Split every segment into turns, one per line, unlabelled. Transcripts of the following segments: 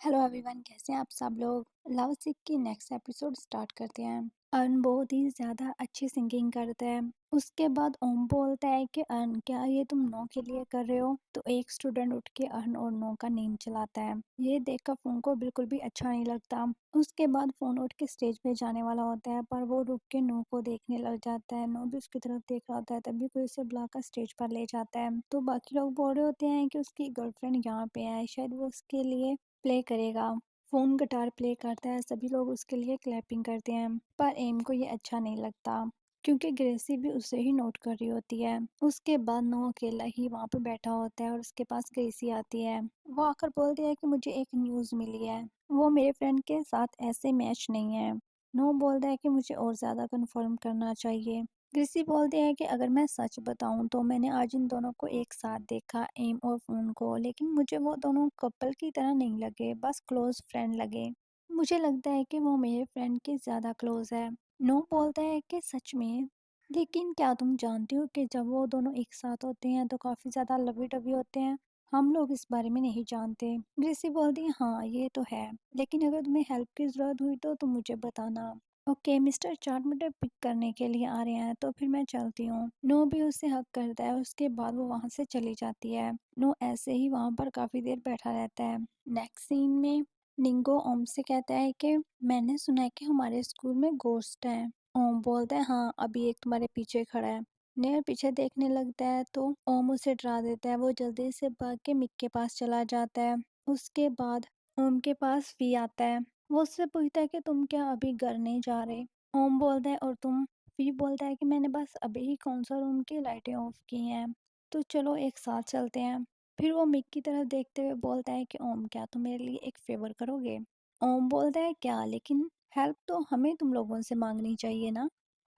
Hello everyone, कैसे हैं आप सब लोग। लव सिक की नेक्स्ट एपिसोड स्टार्ट करते हैं। अर्न बहुत ही ज़्यादा अच्छी सिंगिंग करता है। उसके बाद ओम बोलता है कि अर्न, क्या ये तुम नो के लिए कर रहे हो। तो एक स्टूडेंट उठ के अर्न और नो का नेम चलाता है। ये देखकर फोन को बिल्कुल भी अच्छा नहीं लगता। उसके बाद फोन उठ के स्टेज पे जाने वाला होता है, पर वो रुक के नो को देखने लग जाता है। नो भी उसकी तरफ देख रहा होता है, तभी कोई उसे बुलाकर स्टेज पर ले जाता है। तो बाकी लोग बोल रहे होते हैं कि उसकी गर्लफ्रेंड यहाँ पे है, शायद वो उसके लिए प्ले करेगा। फोन गिटार प्ले करता है, सभी लोग उसके लिए क्लैपिंग करते हैं। पर एम को ये अच्छा नहीं लगता, क्योंकि ग्रेसी भी उसे ही नोट कर रही होती है। उसके बाद नो अकेला ही वहाँ पे बैठा होता है और उसके पास ग्रेसी आती है। वो आकर बोलती है कि मुझे एक न्यूज़ मिली है, वो मेरे फ्रेंड के साथ ऐसे मैच नहीं है। नो बोलता है कि मुझे और ज़्यादा कंफर्म करना चाहिए। कृषि बोलते हैं कि अगर मैं सच बताऊं तो मैंने आज इन दोनों को एक साथ देखा, एम और फोन को, लेकिन मुझे वो दोनों कपल की तरह नहीं लगे, बस क्लोज फ्रेंड लगे। मुझे लगता है कि वो मेरे फ्रेंड के ज़्यादा क्लोज है। नो बोलता है कि सच में, लेकिन क्या तुम जानती हो कि जब वो दोनों एक साथ होते हैं तो काफ़ी ज़्यादा लवी डवी होते हैं। हम लोग इस बारे में नहीं जानते। ग्रेसी बोलती है हाँ ये तो है, लेकिन अगर तुम्हें हेल्प की ज़रूरत हुई तो तुम मुझे बताना। ओके, मिस्टर चार्ट मुझे पिक करने के लिए आ रहे हैं, तो फिर मैं चलती हूँ। नो भी उससे हक करता है। उसके बाद वो वहाँ से चली जाती है। नो ऐसे ही वहाँ पर काफी देर बैठा रहता है। नेक्स्ट सीन में निंगो ओम से कहता है कि मैंने सुना है कि हमारे स्कूल में घोस्ट है। ओम बोलता है हाँ, अभी एक तुम्हारे पीछे खड़ा है। नेर पीछे देखने लगता है तो ओम उसे डरा देता है। वो जल्दी से भाग के मिक के पास चला जाता है। उसके बाद ओम के पास वी आता है। वो उससे पूछता है कि तुम क्या अभी घर नहीं जा रहे। ओम बोलता है और तुम। वी बोलता है कि मैंने बस अभी ही कौन सा रूम की लाइटें ऑफ की हैं, तो चलो एक साथ चलते हैं। फिर वो मिक की तरफ देखते हुए बोलता है कि ओम, क्या तुम मेरे लिए एक फेवर करोगे। ओम बोलता है क्या, लेकिन हेल्प तो हमें तुम लोगों से मांगनी चाहिए ना।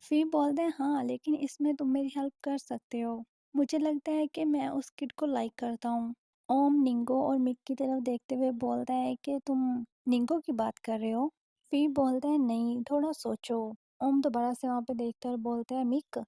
वी बोलता है हाँ, लेकिन इसमें तुम मेरी हेल्प कर सकते हो। मुझे लगता है कि मैं उस किड को लाइक करता हूँ। ओम निंगो और मिक की तरफ देखते हुए बोलता है कि तुम निंगो की बात कर रहे हो। फी बोलता है नहीं, थोड़ा सोचो। ओम दोबारा से वहां पे देखता है और बोलता है मिक।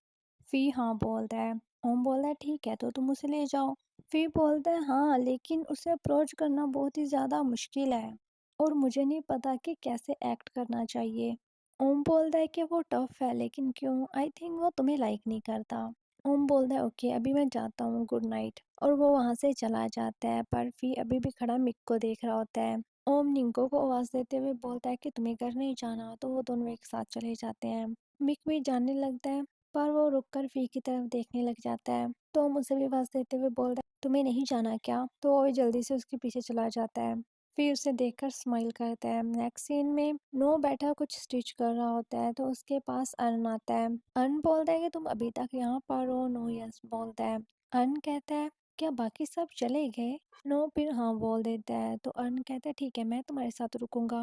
फी हाँ बोलता है। ओम बोलता है ठीक है, तो तुम उसे ले जाओ। फी बोलता है हाँ, लेकिन उसे अप्रोच करना बहुत ही ज्यादा मुश्किल है और मुझे नहीं पता कि कैसे एक्ट करना चाहिए। ओम बोलता है कि वो टफ है, लेकिन क्यों, आई थिंक वो तुम्हें लाइक नहीं करता। ओम बोलता है ओके, अभी मैं जाता हूँ, गुड नाइट। और वो वहां से चला जाता है, पर फी अभी भी खड़ा मिक को देख रहा होता है। ओम निंको को आवाज देते हुए बोलता है कि तुम्हें घर नहीं जाना, तो वो दोनों एक साथ चले जाते हैं। मिक भी जाने लगता है, पर वो रुककर फी की तरफ देखने लग जाता है। तो ओम उसे भी आवाज देते हुए बोलता है तुम्हें नहीं जाना क्या, तो वो भी जल्दी से उसके पीछे चला जाता है। फिर उसे देखकर स्माइल करता है। नेक्स्ट सीन में नो बैठा कुछ स्टिच कर रहा होता है, तो उसके पास अन आता है। अन बोलता है कि तुम अभी तक यहाँ पर हो। नो यस बोलता है। अन कहता है क्या बाकी सब चले गए। नो फिर हाँ बोल देता है। तो अर्न कहता है ठीक है, मैं तुम्हारे साथ रुकूंगा।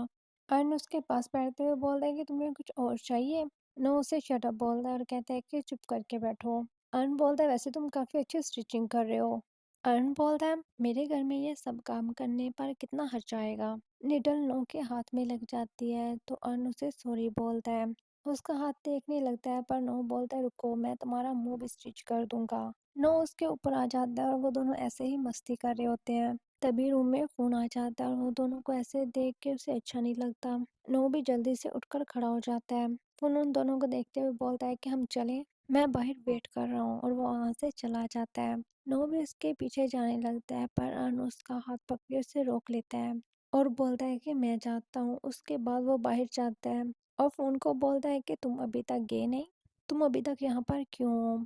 अर्न उसके पास बैठते हुए बोलता है कि तुम्हें कुछ और चाहिए। नो उसे शट अप बोलता है और कहता है कि चुप करके बैठो। अर्न बोलता है वैसे तुम काफी अच्छी स्टिचिंग कर रहे हो। अर्न बोलता है मेरे घर में ये सब काम करने पर कितना खर्च आएगा। निडल नो के हाथ में लग जाती है, तो अर्न उसे सॉरी बोलता है। उसका हाथ देखने लगता है, पर नो बोलता है रुको, मैं तुम्हारा मुंह भी स्टिच कर दूंगा। नो उसके ऊपर आ जाता है और वो दोनों ऐसे ही मस्ती कर रहे होते हैं। तभी रूम में फोन आ जाता है और वो दोनों को ऐसे देख के उसे अच्छा नहीं लगता। नो भी जल्दी से उठकर खड़ा हो जाता है। फोन उन दोनों को देखते हुए बोलता है कि हम चलें, मैं बाहर वेट कर रहा हूँ, और वो वहां से चला जाता है। नो भी उसके पीछे जाने लगता है, पर अन उसका हाथ पकड़ उसे रोक लेता है और बोलता है कि मैं जाता हूँ। उसके बाद वो बाहर जाता है और फोन को बोलता है कि तुम अभी तक गए नहीं, तुम अभी तक यहाँ पर क्यों हो।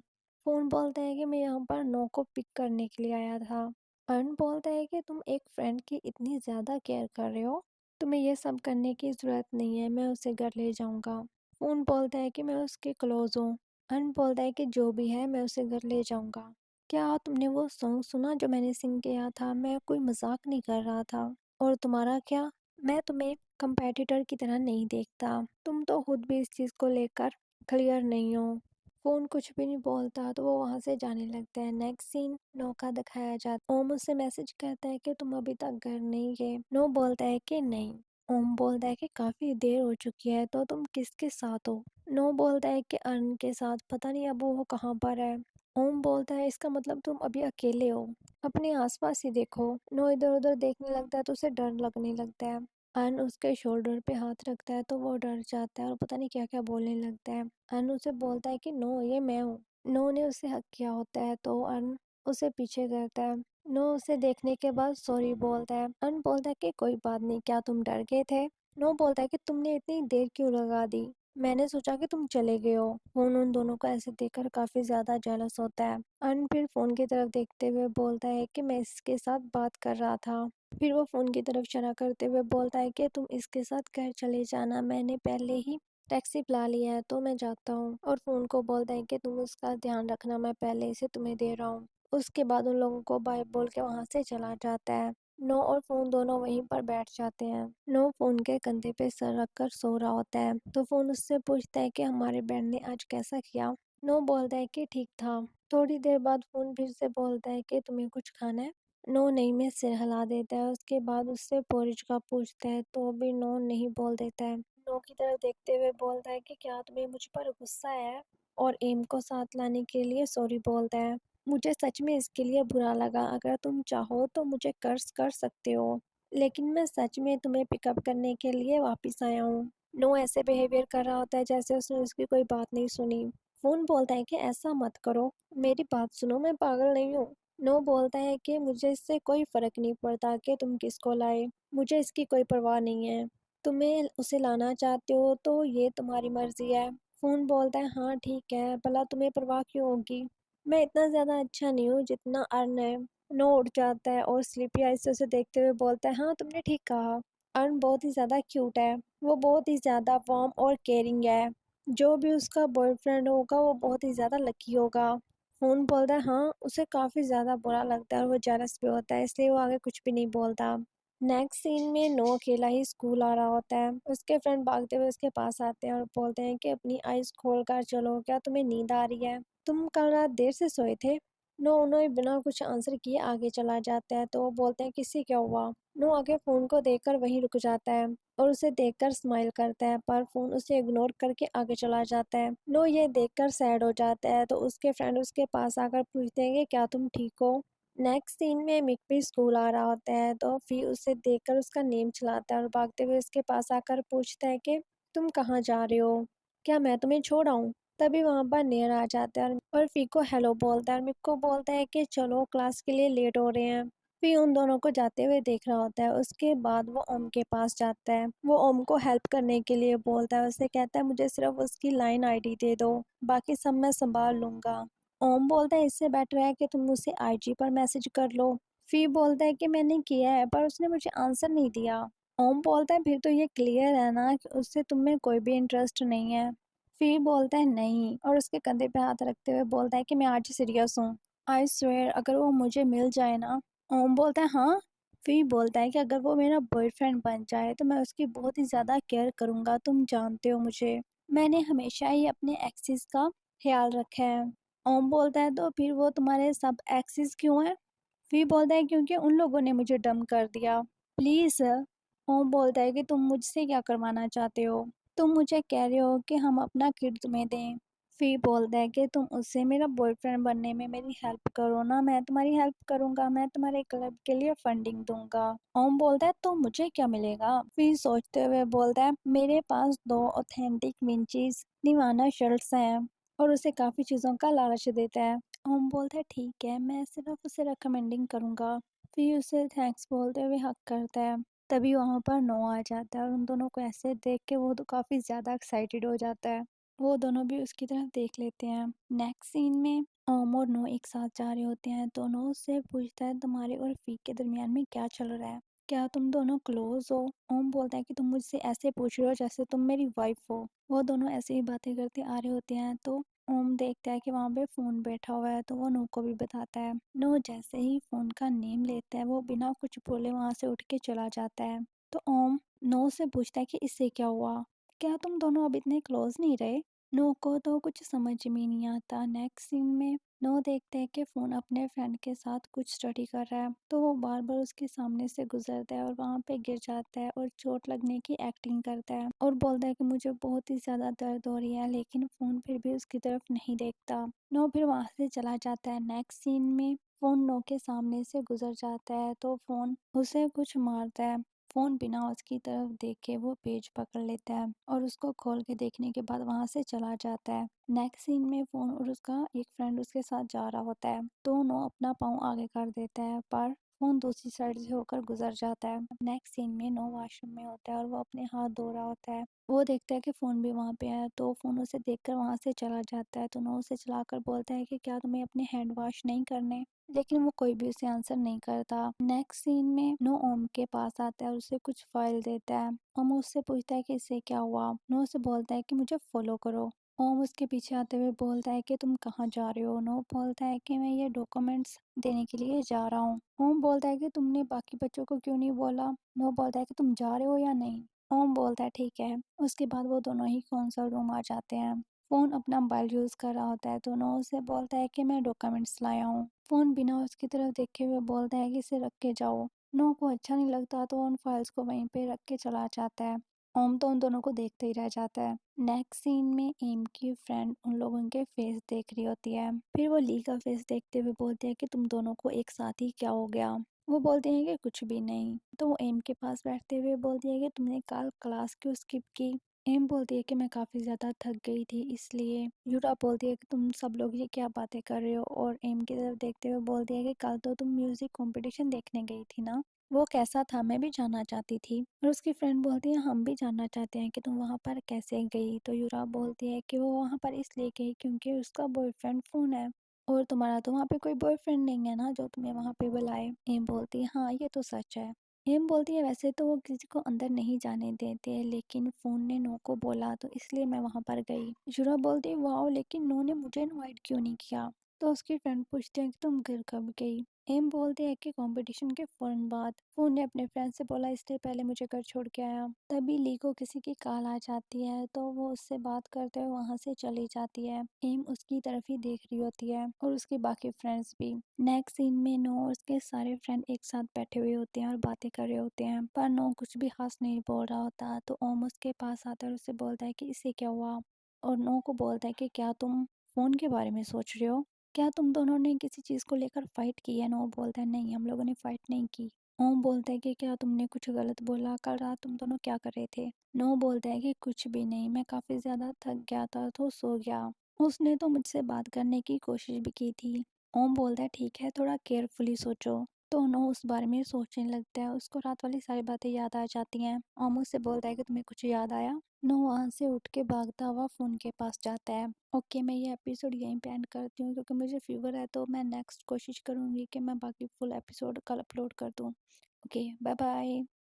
फोन बोलता है कि मैं यहाँ पर नो को पिक करने के लिए आया था। अर्न बोलता है कि तुम एक फ्रेंड की इतनी ज्यादा केयर कर रहे हो, तुम्हें ये सब करने की जरूरत नहीं है, मैं उसे घर ले जाऊंगा। फोन बोलता है कि मैं उसके क्लोज हूँ। अर्न बोलता है कि जो भी है, मैं उसे घर ले जाऊंगा। क्या तुमने वो सॉन्ग सुना जो मैंने सिंग किया था, मैं कोई मजाक नहीं कर रहा था। और तुम्हारा क्या, मैं तुम्हें कंपेटिटर की तरह नहीं देखता, तुम तो खुद भी इस चीज को लेकर क्लियर नहीं हो। फोन कुछ भी नहीं बोलता, तो वो वहां से जाने लगता है। नेक्स्ट सीन नो का दिखाया जाता है। ओम उससे मैसेज करता है कि तुम अभी तक घर नहीं गए। नो बोलता है कि नहीं। ओम बोलता है कि काफी देर हो चुकी है, तो तुम किसके साथ हो। नो बोलता है कि अर्न के साथ, पता नहीं अब वो कहाँ पर है। ओम बोलता है इसका मतलब तुम अभी अकेले हो, अपने आसपास ही देखो। नो इधर उधर देखने लगता है तो उसे डर लगने लगता है। अन उसके शोल्डर पे हाथ रखता है तो वो डर जाता है और पता नहीं क्या क्या बोलने लगता है। अन उसे बोलता है कि नो ये मैं हूँ। नो ने उसे हक किया होता है तो अन उसे पीछे करता है। नो उसे देखने के बाद सॉरी बोलता है। अन बोलता है कि कोई बात नहीं, क्या तुम डर गए थे? नो बोलता है कि तुमने इतनी देर क्यों लगा दी, मैंने सोचा कि तुम चले गए हो। फोन उन दोनों को ऐसे देखकर काफी ज्यादा जेलस होता है। अन फिर फोन की तरफ देखते हुए बोलता है कि मैं इसके साथ बात कर रहा था। फिर वो फोन की तरफ इशारा करते हुए बोलता है कि तुम इसके साथ घर चले जाना, मैंने पहले ही टैक्सी बुला लिया है तो मैं जाता हूँ। और फोन को बोलता है कि तुम उसका ध्यान रखना, मैं पहले से तुम्हें दे रहा हूँ। उसके बाद उन लोगों को बाय बोल के वहां से चला जाता है। नो और फोन दोनों वहीं पर बैठ जाते हैं। नो फोन के कंधे पे सर रखकर सो रहा होता है तो फोन उससे पूछता है कि हमारे बैंड ने आज कैसा किया। नो बोलता है कि ठीक था। थोड़ी देर बाद फोन फिर से बोलता है कि तुम्हें कुछ खाना है। नो नहीं में सिर हिला देता है। उसके बाद उससे पोरिज का पूछता है तो भी नो नहीं बोल देता है। नो की तरफ देखते हुए बोलता है कि क्या तुम्हें मुझ पर गुस्सा है, और एम को साथ लाने के लिए सॉरी बोलता है। मुझे सच में इसके लिए बुरा लगा, अगर तुम चाहो तो मुझे कर्ज कर सकते हो, लेकिन मैं सच में तुम्हें पिकअप करने के लिए वापस आया हूँ। नो ऐसे बिहेवियर कर रहा होता है जैसे उसने उसकी कोई बात नहीं सुनी। फोन बोलता है कि ऐसा मत करो, मेरी बात सुनो, मैं पागल नहीं हूँ। नो बोलता है कि मुझे इससे कोई फर्क नहीं पड़ता कि तुम किसको लाए, मुझे इसकी कोई परवाह नहीं है। तुम्हें उसे लाना चाहते हो तो ये तुम्हारी मर्जी है। फोन बोलता है हाँ ठीक है, भला तुम्हें परवाह क्यों होगी, मैं इतना ज्यादा अच्छा नहीं हूँ जितना अर्न है। नो उठ जाता है और स्लीपी आइज से उसे देखते हुए बोलता है हाँ तुमने ठीक कहा, अर्न बहुत ही ज्यादा क्यूट है, वो बहुत ही ज्यादा वार्म और केयरिंग है। जो भी उसका बॉयफ्रेंड होगा वो बहुत ही ज्यादा लकी होगा। फोन बोलता है हाँ, उसे काफी ज्यादा बुरा लगता है और वो जेलस भी होता है, इसलिए वो आगे कुछ भी नहीं बोलता। नेक्स्ट सीन में नो अकेला ही स्कूल आ रहा होता है। उसके फ्रेंड भागते हुए उसके पास आते हैं और बोलते हैं कि अपनी आईज खोल कर चलो, क्या तुम्हें नींद आ रही है, तुम कल रात देर से सोए थे। नो उन्हें बिना कुछ आंसर किए आगे चला जाता है तो वो बोलते हैं किससे क्या हुआ। नो आगे फोन को देखकर वहीं रुक जाता है और उसे देखकर स्माइल करता है, पर फोन उसे इग्नोर करके आगे चला जाता है। नो ये देखकर सैड हो जाता है तो उसके फ्रेंड उसके पास आकर पूछते हैं कि क्या तुम ठीक हो। नेक्स्ट सीन में मिक भी स्कूल आ रहा होता है तो फिर उसे देखकर उसका नेम चलाता है और भागते हुए उसके पास आकर पूछता है कि तुम कहाँ जा रहे हो, क्या मैं तुम्हें छोड़ आऊँ। तभी वहां पर नियर आ जाता है और फी को हेलो बोलता है और मिक को बोलता है कि चलो क्लास के लिए लेट हो रहे हैं। फी उन दोनों को जाते हुए देख रहा होता है। उसके बाद वो ओम के पास जाता है, वो ओम को हेल्प करने के लिए बोलता है, उसे कहता है मुझे सिर्फ उसकी लाइन आईडी दे दो, बाकी सब मैं संभाल लूंगा। ओम बोलता है इससे बेटर है कि तुम मुझसे आईजी पर मैसेज कर लो। फी बोलता है कि मैंने किया है पर उसने मुझे आंसर नहीं दिया। ओम बोलता है फिर तो ये क्लियर है ना कि उससे तुम में कोई भी इंटरेस्ट नहीं है। फी बोलता है नहीं और उसके कंधे पे हाथ रखते हुए बोलता है कि मैं आज सीरियस हूँ, आई स्वेयर अगर वो मुझे मिल जाए ना। ओम बोलता है हाँ। फी बोलता है कि अगर वो मेरा बॉयफ्रेंड बन जाए तो मैं उसकी बहुत ही ज्यादा केयर करूंगा, तुम जानते हो मुझे, मैंने हमेशा ही अपने एक्सिस का ख्याल रखा है। ओम बोलता है तो फिर वो तुम्हारे सब एक्सिस क्यों है। फी बोलता है क्योंकि उन लोगों ने मुझे डम कर दिया, प्लीज। ओम बोलता है कि तुम मुझसे क्या करवाना चाहते हो, तुम मुझे कह रहे हो कि हम अपना किड तुम्हें दें। फी बोलता है कि तुम उससे मेरा बॉयफ्रेंड बनने में मेरी हेल्प करो ना, मैं तुम्हारी हेल्प करूंगा, मैं तुम्हारे क्लब के लिए फंडिंग दूंगा। ओम बोलता है तो मुझे क्या मिलेगा। फी सोचते हुए बोलता है मेरे पास दो ऑथेंटिक विंचीज निवाना शर्ट्स हैं, और उसे काफी चीजों का लालच देता है। ओम बोलता है ठीक है, मैं सिर्फ उसे रिकमेंडिंग करूंगा। फिर उसे थैंक्स बोलते हुए हक करता है। तभी वहां पर नो आ जाता है और उन दोनों को ऐसे देख के वो तो काफी ज्यादा एक्साइटेड हो जाता है। वो दोनों भी उसकी तरफ देख लेते हैं। नेक्स्ट सीन में ओम और नो एक साथ जा रहे होते हैं तो नो उससे पूछता है तुम्हारे और फी के दरमियान में क्या चल रहा है, क्या तुम दोनों क्लोज हो। ओम बोलता है कि तुम मुझसे ऐसे पूछ रहे हो जैसे तुम मेरी वाइफ हो। वो दोनों ऐसे ही बातें करते आ रहे होते हैं तो ओम देखता है कि वहाँ पे फोन बैठा हुआ है तो वो नो को भी बताता है। नो जैसे ही फोन का नेम लेता है वो बिना कुछ बोले वहां से उठ के चला जाता है। तो ओम नो से पूछता है कि इससे क्या हुआ, क्या तुम दोनों अब इतने क्लोज नहीं रहे। नो को तो कुछ समझ में नहीं आता। नेक्स्ट सीन में नो देखते हैं कि फ़ोन अपने फ्रेंड के साथ कुछ स्टडी कर रहा है, तो वो बार-बार उसके सामने से गुज़रता है और वहाँ पे गिर जाता है और चोट लगने की एक्टिंग करता है और बोलता है कि मुझे बहुत ही ज़्यादा दर्द हो रही है, लेकिन फ़ोन फिर भी उसकी तरफ नहीं देखता। नो फिर वहाँ से चला जाता है। नेक्स्ट सीन में फ़ोन नो के सामने से गुज़र जाता है, तो फ़ोन उसे कुछ मारता है। फ़ोन बिना उसकी तरफ देखे वो पेज पकड़ लेता है और उसको खोल के देखने के बाद वहाँ से चला जाता है। नेक्स्ट सीन में फ़ोन और उसका एक फ्रेंड उसके साथ जा रहा होता है। दोनों अपना पाँव आगे कर देता है, पर फ़ोन दूसरी साइड से होकर गुजर जाता है। नेक्स्ट सीन में नो वॉशरूम में होता है और वो अपने हाथ धो रहा होता है। वो देखता है कि फ़ोन भी वहाँ पे है, तो फ़ोन उसे देखकर वहाँ से चला जाता है। तो नो उसे चलाकर बोलता है कि क्या तुम्हें अपने हैंड वॉश नहीं करने? लेकिन वो कोई भी उसे आंसर नहीं करता। नेक्स्ट सीन में नो ओम के पास आता है और उसे कुछ फाइल देता है। ओम उससे पूछता है कि इससे क्या हुआ? नो उसे बोलता है कि मुझे फॉलो करो। ओम उसके पीछे आते हुए बोलता है कि तुम कहाँ जा रहे हो? नो बोलता है कि मैं ये डॉक्यूमेंट्स देने के लिए जा रहा हूँ। ओम बोलता है कि तुमने बाकी बच्चों को क्यों नहीं बोला? नो बोलता है कि तुम जा रहे हो या नहीं? ओम बोलता है ठीक है। उसके बाद वो दोनों ही कौंसल रूम आ जाते हैं। फ़ोन अपना मोबाइल यूज़ कर रहा होता है, तो नो उसे बोलता है कि मैं डॉक्यूमेंट्स लाया हूँ। फ़ोन बिना उसकी तरफ देखे हुए बोलता है कि इसे रख के जाओ। नो को अच्छा नहीं लगता, तो उन फाइल्स को वहीं पे रख के चला जाता है। ओम तो उन दोनों को देखते ही रह जाता है। नेक्स्ट सीन में एम की फ्रेंड उन लोगों के फेस देख रही होती है। फिर वो ली का फेस देखते हुए बोलती है कि तुम दोनों को एक साथ ही क्या हो गया? वो बोलते हैं कि कुछ भी नहीं। तो वो एम के पास बैठते हुए बोलती है कि तुमने कल क्लास क्यों स्किप की? एम बोलती है कि मैं काफ़ी ज़्यादा थक गई थी इसलिए। यूटा बोलती है कि तुम सब लोग ये क्या बातें कर रहे हो, और एम की तरफ देखते हुए बोलती है कि कल तो तुम म्यूज़िक कंपटीशन देखने गई थी ना, वो कैसा था? मैं भी जानना चाहती थी। और उसकी फ्रेंड बोलती है हम भी जानना चाहते हैं कि तुम वहाँ पर कैसे गई? तो यूरा बोलती है कि वो वहाँ पर इसलिए गई क्योंकि उसका बॉयफ्रेंड फ़ोन है, और तुम्हारा तो वहाँ पे कोई बॉयफ्रेंड नहीं है ना जो तुम्हें वहाँ पे बुलाए। एम बोलती है हाँ ये तो सच है। हेम बोलती है वैसे तो वो किसी को अंदर नहीं जाने देते, लेकिन फ़ोन ने नो को बोला तो इसलिए मैं वहाँ पर गई। जुरा बोलती है वाओ, लेकिन नो ने मुझे इनवाइट क्यों नहीं किया? तो उसकी फ्रेंड पूछती है कि तुम घर कब गई? हेम बोलती है कि कंपटीशन के फ़ौरन बाद। फ़ोन ने अपने फ्रेंड से बोला इसलिए पहले मुझे घर छोड़ के आया। तभी ली को किसी की कॉल आ जाती है, तो वो उससे बात करते हुए वहाँ से चली जाती है। हेम उसकी तरफ ही देख रही होती है और उसके बाकी फ्रेंड्स भी। नेक्स्ट सीन में नो और उसके सारे फ्रेंड एक साथ बैठे हुए होते हैं और बातें कर रहे होते हैं, पर नो कुछ भी खास नहीं बोल रहा होता। तो ओम उसके पास आता है और उससे बोलता है कि इससे क्या हुआ? और नो को बोलता है कि क्या तुम फ़ोन के बारे में सोच रहे हो? क्या तुम दोनों ने किसी चीज़ को लेकर फाइट की है? नो बोलता है नहीं, हम लोगों ने फाइट नहीं की। ओम बोलता है कि क्या तुमने कुछ गलत बोला? कल रात तुम दोनों क्या कर रहे थे? नो बोलता है कि कुछ भी नहीं, मैं काफ़ी ज़्यादा थक गया था तो सो गया। उसने तो मुझसे बात करने की कोशिश भी की थी। ओम बोलता है ठीक है, थोड़ा केयरफुली सोचो। तो नो उस बारे में सोचने लगता है, उसको रात वाली सारी बातें याद आ जाती हैं। ओम उससे बोलता है कि तुम्हें कुछ याद आया? नो वहाँ से उठ के भागता हुआ फ़ोन के पास जाता है। ओके, मैं ये एपिसोड यहीं पे एंड करती हूँ क्योंकि मुझे फीवर है, तो मैं नेक्स्ट कोशिश करूँगी कि मैं बाकी फुल एपिसोड कल अपलोड कर दूँ। Okay, bye bye.